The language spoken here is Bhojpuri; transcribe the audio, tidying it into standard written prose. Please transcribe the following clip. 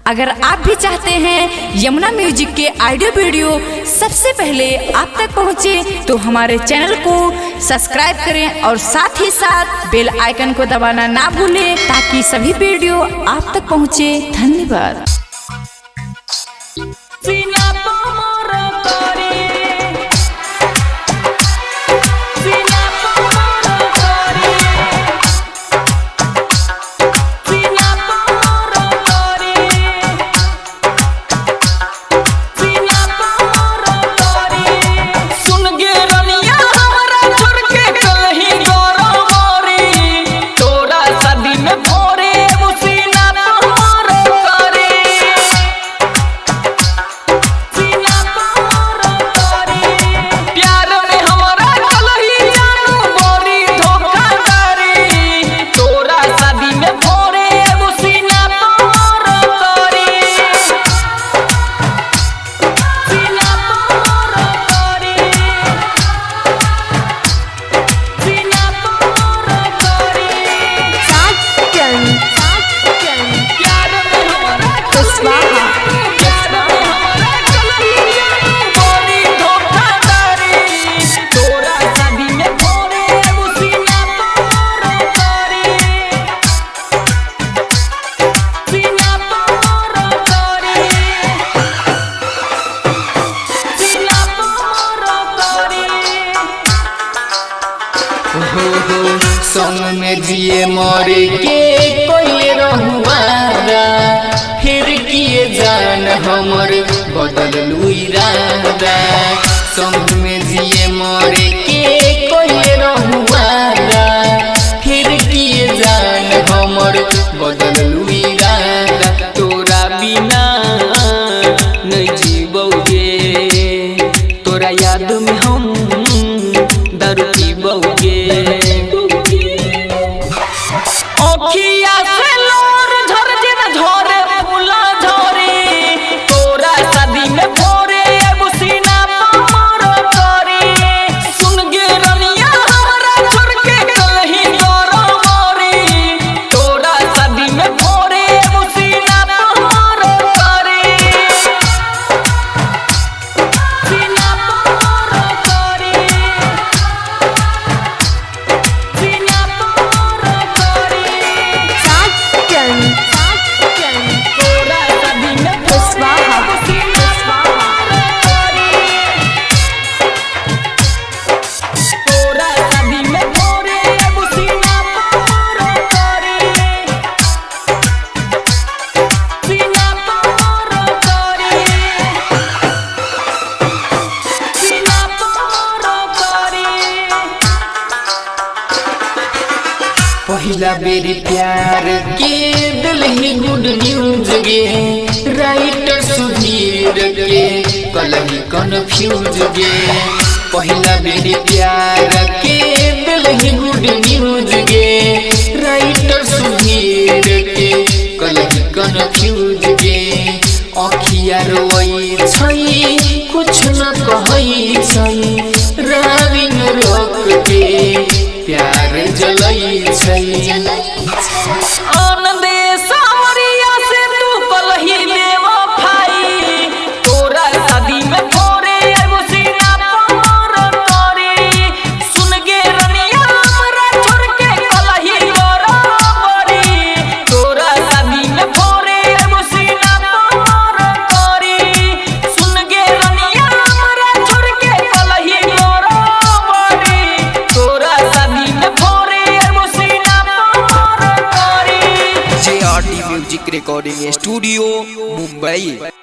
अगर आप भी चाहते हैं यमुना म्यूजिक के ऑडियो वीडियो सबसे पहले आप तक पहुंचे तो हमारे चैनल को सब्सक्राइब करें और साथ ही साथ बेल आइकन को दबाना ना भूलें ताकि सभी वीडियो आप तक पहुंचे। धन्यवाद। संग में जिए मरे के कोई रहुआरा फिर किए जान हमर बदल लुइरादा। संग में जिए मरे के कोई रहुआरा फिर किए जान हमर बदल लुइरादा। तोरा बिना नहीं जीवोगे, तोरा याद में हम दारू पीबोगे। पहला बेरी प्यार के दिल ही गुड न्यूज गे, राइटर सुधीर के कलही कन्फ्यूज गे। पहला बेरी प्यार के दिल ही गुड न्यूज गे, राइटर सुधीर के कलही कन्फ्यूज गे। अखिया रोई छै कुछ न कहई छै, राविन रोक के प्यार जलई छै। आनंदे सामरिया से तू पलही बेवफाई, तोरा शादी में फोरे एगो सीना पर तोरी। सुन गे रनिया हमरा छोड़ के पलही बराबरी, तोरा शादी में फोरे एगो सीना पर तोरी। सुन गे रनिया हमरा छोड़ के पलही बराबरी, तोरा शादी में फोरे एगो सीना पर तोरी। JRT music recording studio Mumbai.